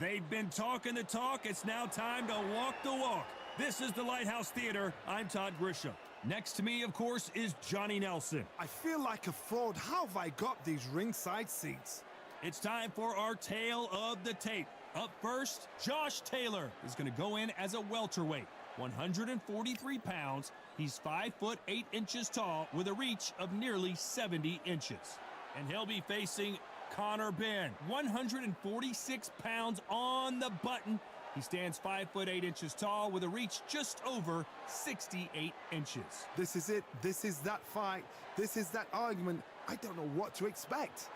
They've been talking the talk. It's now time to walk the walk. This is the Lighthouse Theater. I'm Todd Grisham. Next to me, of course, is Johnny Nelson. I feel like a fraud. How have I got these ringside seats? It's time for our tale of the tape. Up first, Josh Taylor is going to go in as a welterweight. 143 pounds. He's 5 foot 8 inches tall with a reach of nearly 70 inches. And he'll be facing Conor Benn, 146 pounds on the button. He stands 5 foot 8 inches tall with a reach just over 68 inches. This is it. This is that fight. This is that argument. I don't know what to expect.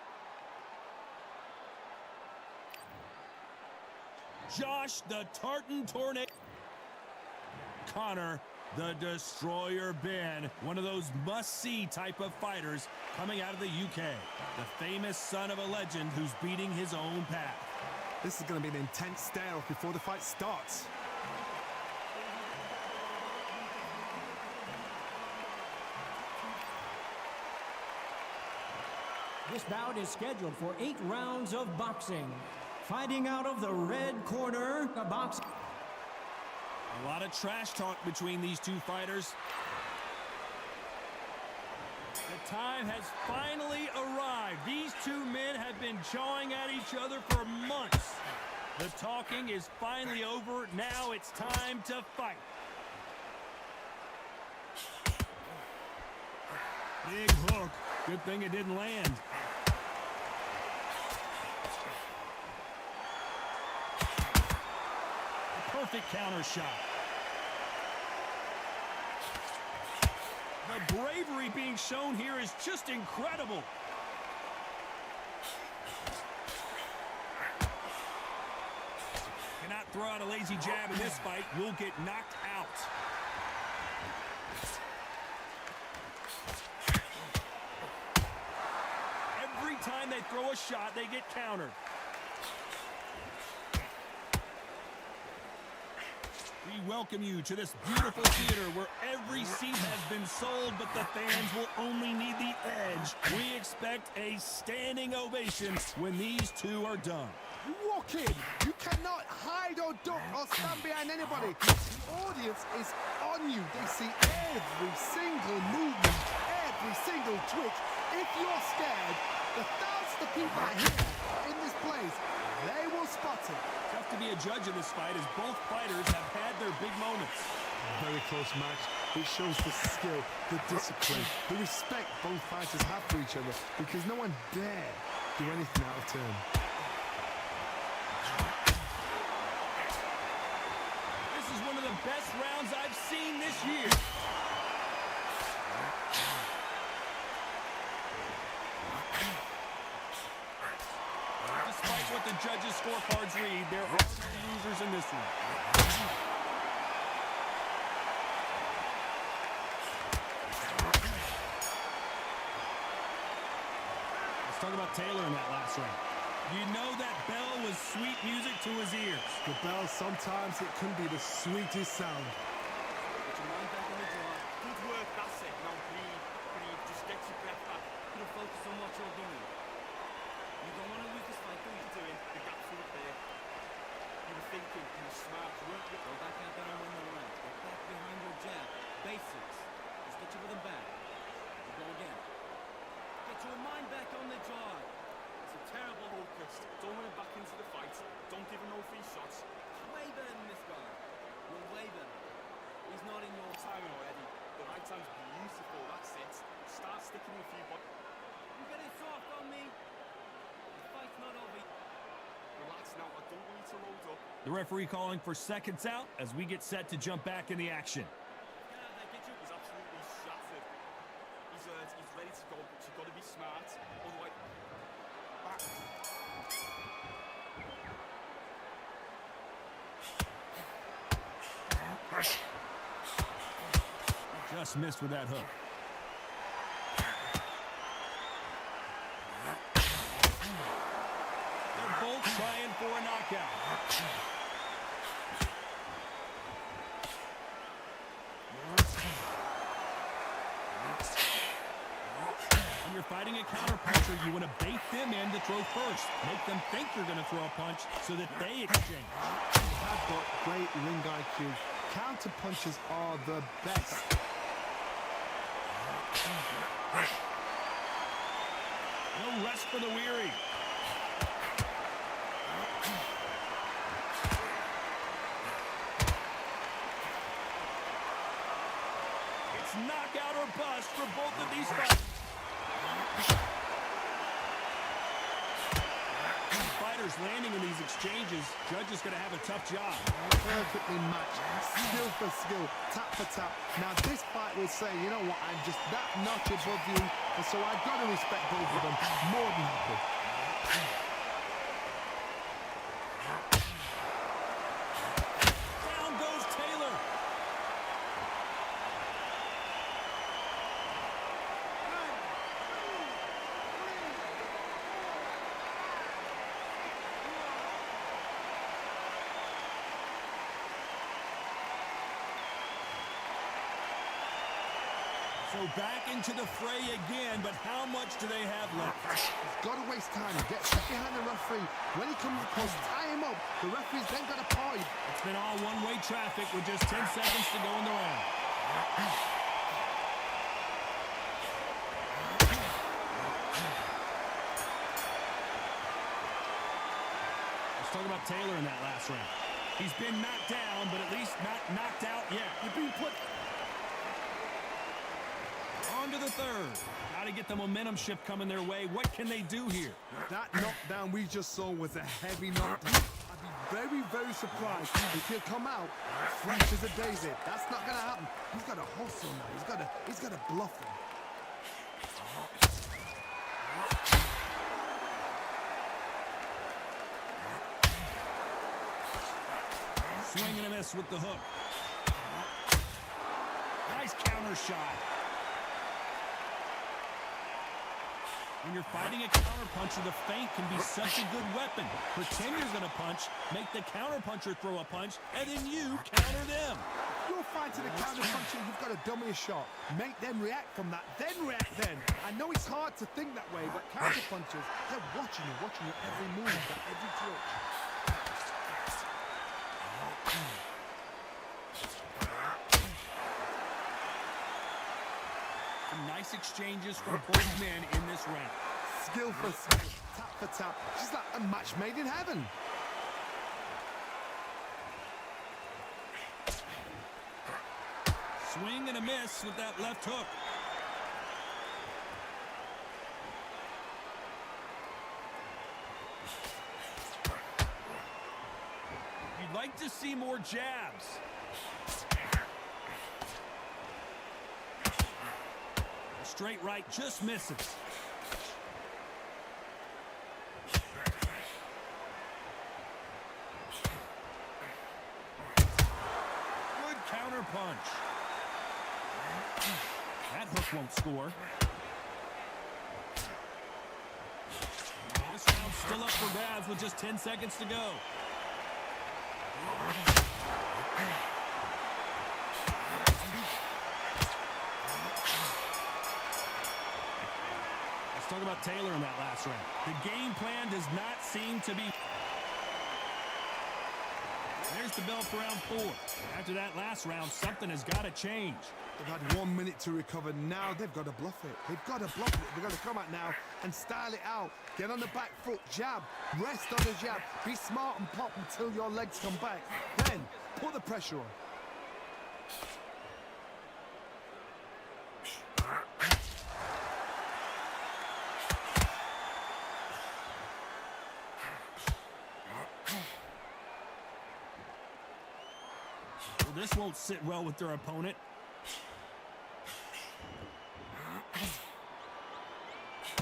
Josh the Tartan Tornado. Conor the Destroyer Benn, one of those must-see type of fighters coming out of the UK. The famous son of a legend who's beating his own path. This is going to be an intense stare-off before the fight starts. This bout is scheduled for 8 rounds of boxing. Fighting out of the red corner, the box. A lot of trash talk between these two fighters. The time has finally arrived. These two men have been jawing at each other for months. The talking is finally over. Now it's time to fight. Big hook. Good thing it didn't land. Perfect counter shot. The bravery being shown here is just incredible. Cannot throw out a lazy jab in this fight. Will get knocked out. Every time they throw a shot, they get countered. We welcome you to this beautiful theater where every seat has been sold, but the fans will only need the edge. We expect a standing ovation when these two are done. Walk in. You cannot hide or duck or stand behind anybody. The audience is on you. They see every single movement, every single twitch. If you're scared, the thousands of people are here in this place. They will spot it. Tough to be a judge of this fight as both fighters have had their big moments. Very close match. It shows the skill, the discipline, the respect both fighters have for each other because no one dare do anything out of turn. This is one of the best rounds I've seen this year. Despite what the judges' scorecards read, there are losers in this one. Let's talk about Taylor in that last round. You know that bell was sweet music to his ears. The bell, sometimes it can be the sweetest sound. Get your mind back on the draw. Good work, that's it. Now breathe, breathe. Just get your breath back. Put a focus on what you're doing. You don't want to lose this fight, do you? Doing the gap's right there. You were thinking, you were smart, weren't you? Go back out there and win the round. Get back behind your jab. Basics. Just get you with them back. You go again. Get your mind back on the jaw. It's a terrible focus. Don't run back into the fight. Don't give him no free shots. Way better than this guy. You're way better. He's not in your timing already. The right hand's beautiful. That's it. Start sticking with you, but you get it soft on me. Not over. Relax now, I don't want you to load up. The referee calling for seconds out as we get set to jump back in the action. He's absolutely shattered. He's ready to go, but you've got to be smart. Otherwise, Just missed with that hook. Both trying for a knockout. you're fighting a counterpuncher, you want to bait them in to throw first. Make them think you're going to throw a punch so that they exchange. I've got great ring IQ. Counter punches are the best. No rest for the weary. It's knockout or bust for both of these fighters. Landing in these exchanges, Judge is going to have a tough job. Perfectly matched, skill for skill, tap for tap. Now this fight will say, you know what, I'm just that notch above you, and so I've got to respect both of them more than happy. Down goes Taylor. So back into the fray again, but how much do they have left? He's got to waste time. Get stuck behind the referee. When he comes across, tie him up. The referee's then got to point. It's been all one-way traffic with just 10 seconds to go in the round. Let's talk about Taylor in that last round. He's been knocked down, but at least not knocked out yet. You're being put... On to the third. Got to get the momentum shift coming their way. What can they do here? That knockdown we just saw was a heavy knockdown. I'd be very, very surprised if he'll come out fresh as a daisy. That's not going to happen. He's got to hustle now. He's got to bluff him. Swing and a miss with the hook. Nice counter shot. When you're fighting a counterpuncher, the feint can be such a good weapon. Pretend you're going to punch, make the counterpuncher throw a punch, and then you counter them. You're fighting a counterpuncher, you've got to dummy a shot. Make them react from that, then react then. I know it's hard to think that way, but counterpunchers, they're watching your every move, every twitch. Nice exchanges from both men in this round. Skill for skill, tap for tap. Just like a match made in heaven. Swing and a miss with that left hook. You'd like to see more jabs. Straight right just misses. Good counter punch. That hook won't score. This round's still up for grabs with just 10 seconds to go. Talk about Taylor in that last round. The game plan does not seem to be... There's the bell for round 4. After that last round, something has got to change. They've had 1 minute to recover. Now they've got to bluff it. They've got to bluff it. They've got to come out now and style it out. Get on the back foot, jab, rest on the jab. Be smart and pop until your legs come back. Then put the pressure on. This won't sit well with their opponent.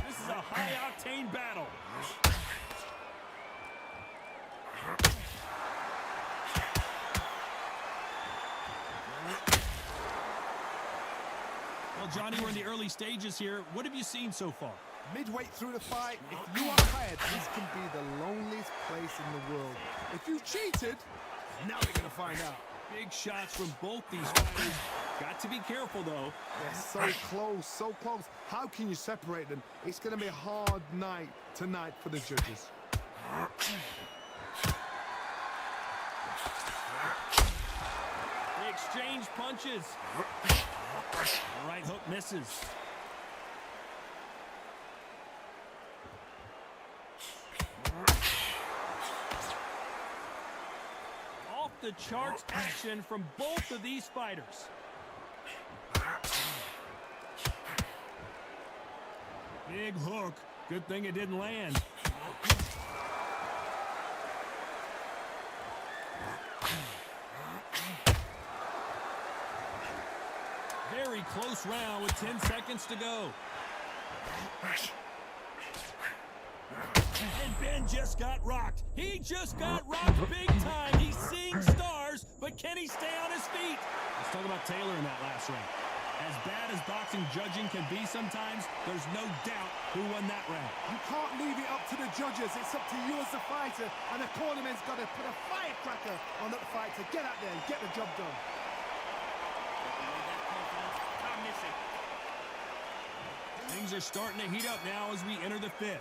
This is a high-octane battle. Well, Johnny, we're in the early stages here. What have you seen so far? Midway through the fight, if you are tired, this can be the loneliest place in the world. If you cheated, now we're going to find out. Big shots from both these fighters. Got to be careful, though. They're so close, so close. How can you separate them? It's going to be a hard night tonight for the judges. They exchange punches. The right hook misses. Off the charts action from both of these fighters. Big hook. Good thing it didn't land. Very close round with 10 seconds to go. And Ben just got rocked. He just got rocked big time. He's seeing stars, but can he stay on his feet? Let's talk about Taylor in that last round. As bad as boxing judging can be sometimes, there's no doubt who won that round. You can't leave it up to the judges. It's up to you as a fighter, and the cornerman's got to put a firecracker on that fight to get out there and get the job done. Things are starting to heat up now as we enter the fifth.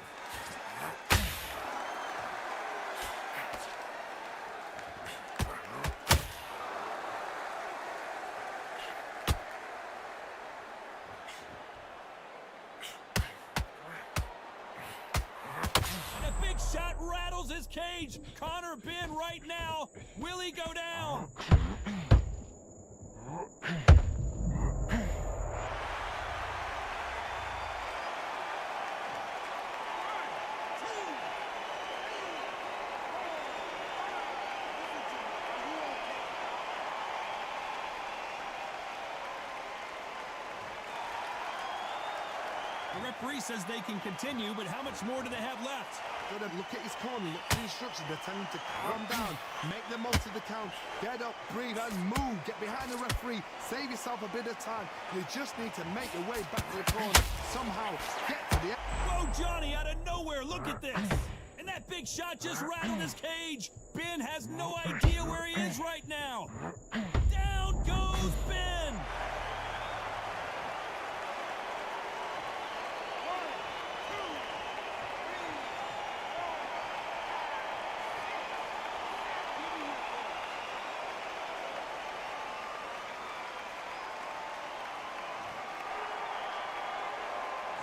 And a big shot rattles his cage. Conor Ben right now. Will he go down? The referee says they can continue, but how much more do they have left? Got to look at his corner, look at the instructions. They're telling him to calm down, make the most of the count, get up, breathe, and move. Get behind the referee, save yourself a bit of time. You just need to make your way back to the corner. Somehow, get to the end. Whoa, Johnny, out of nowhere, look at this. And that big shot just rattled his cage. Ben has no idea where he is right now. Down goes Ben.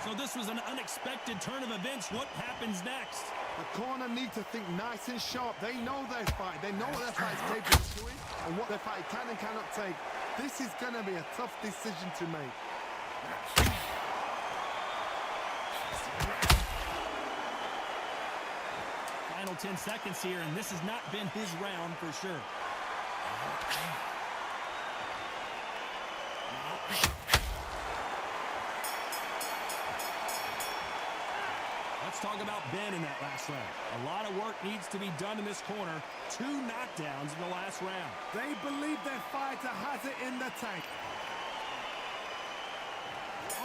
So this was an unexpected turn of events. What happens next? The corner need to think nice and sharp. They know their fight. They know what their fight's capable of doing and what their fight can and cannot take. This is going to be a tough decision to make. Final 10 seconds here, and this has not been his round for sure. Let's talk about Ben in that last round. A lot of work needs to be done in this corner. 2 knockdowns in the last round. They believe their fighter has it in the tank.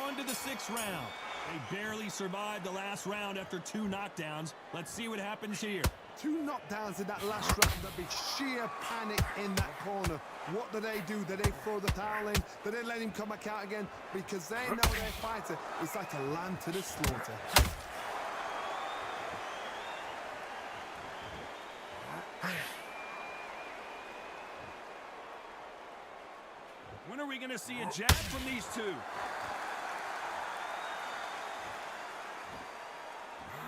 On to the 6th round. They barely survived the last round after 2 knockdowns. Let's see what happens here. 2 knockdowns in that last round. There'll be sheer panic in that corner. What do? Do they throw the towel in? Do they let him come back out again? Because they know their fighter is like a lamb to the slaughter. When are we going to see a jab from these two?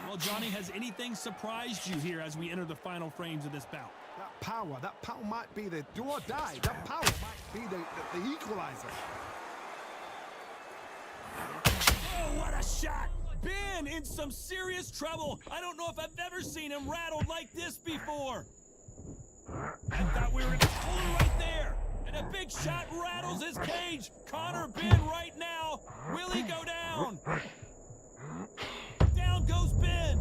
Well, Johnny, has anything surprised you here as we enter the final frames of this bout? That power might be the do or die. That power might be the equalizer. Oh, what a shot! Ben in some serious trouble. I don't know if I've ever seen him rattled like this before. I thought we were in a corner right there. And a big shot rattles his cage. Conor Ben right now. Will he go down? Down goes Ben.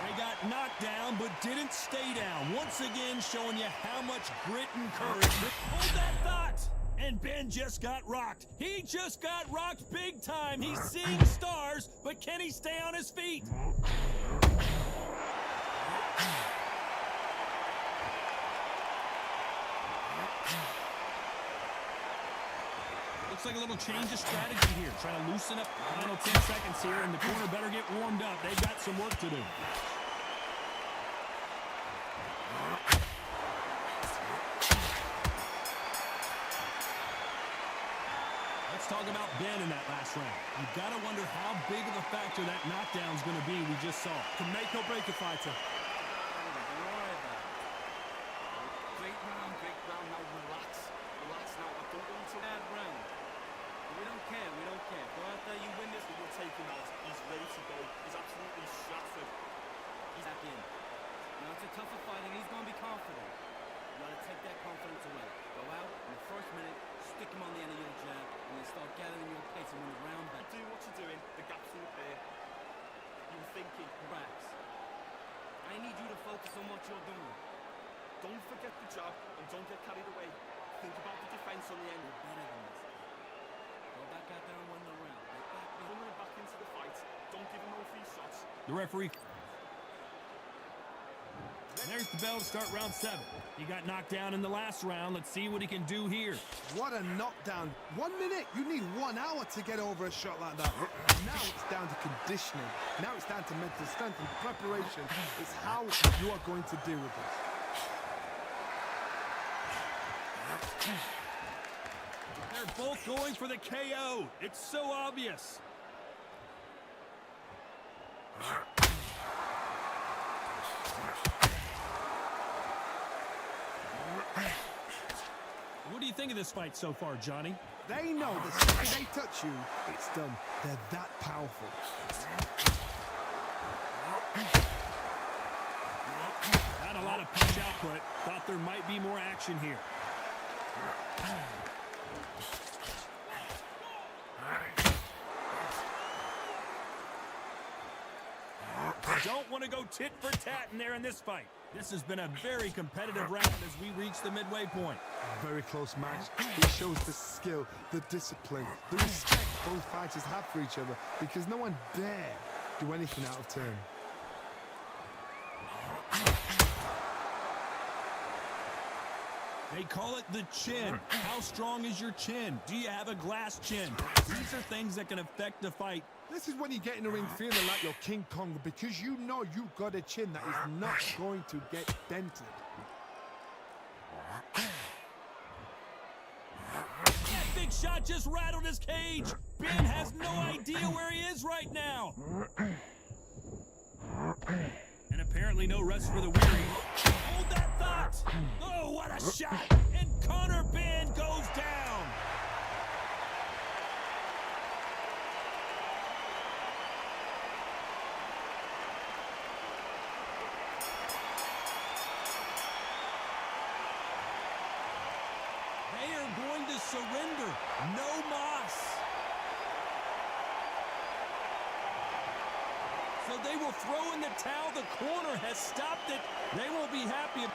They got Got knocked down, but didn't stay down. Once again, showing you how much grit and courage. Hold that thought! And Ben just got rocked. He just got rocked big time. He's seeing stars, but can he stay on his feet? Looks like a little change of strategy here. Trying to loosen up the final 10 seconds here, and the corner better get warmed up. They've got some work to do. Let's talk about Ben in that last round. You've got to wonder how big of a factor that knockdown's going to be we just saw. To make or break a fighter. Great round, now relax. Relax now, I don't want to bad round. We don't care. Go out there, you win this, we'll take him out. He's ready to go. He's absolutely shattered. He's back in. Now it's a tougher fight and he's going to be confident. You got to take that confidence away. Go out in the first minute, stick him on the end of your jab, and then start gathering your pace and win the round back. Do what you're doing, the gap's right there. You're thinking, relax. I need you to focus on what you're doing. Don't forget the jab and don't get carried away. Think about the defense on the end. You're better than this. Go back out there and win the round. Bring him back into the fight. Don't give him no free shots. The referee. There's the bell to start round 7. He got knocked down in the last round. Let's see what he can do here. What a knockdown. 1 minute, you need 1 hour to get over a shot like that. Now it's down to conditioning. Now it's down to mental strength and preparation. It's how you are going to deal with this. They're both going for the KO. It's so obvious. What do you think of this fight so far, Johnny? They know the second they touch you, it's done. They're that powerful. Not a lot of punch output. Thought there might be more action here. Don't want to go tit for tat in there in this fight. This has been a very competitive round as we reach the midway point. Very close match. It shows the skill, the discipline, the respect both fighters have for each other because no one dare do anything out of turn. They call it the chin. How strong is your chin? Do you have a glass chin? These are things that can affect the fight. This is when you get in the ring feeling like you're King Kong because you know you've got a chin that is not going to get dented. That big shot just rattled his cage. Ben has no idea where he is right now. And apparently no rest for the weary. Hold that thought. Oh, what a shot. And Connor Ben goes down. They are going to surrender. No mas. So they will throw in the towel. The corner has stopped it. They won't be happy.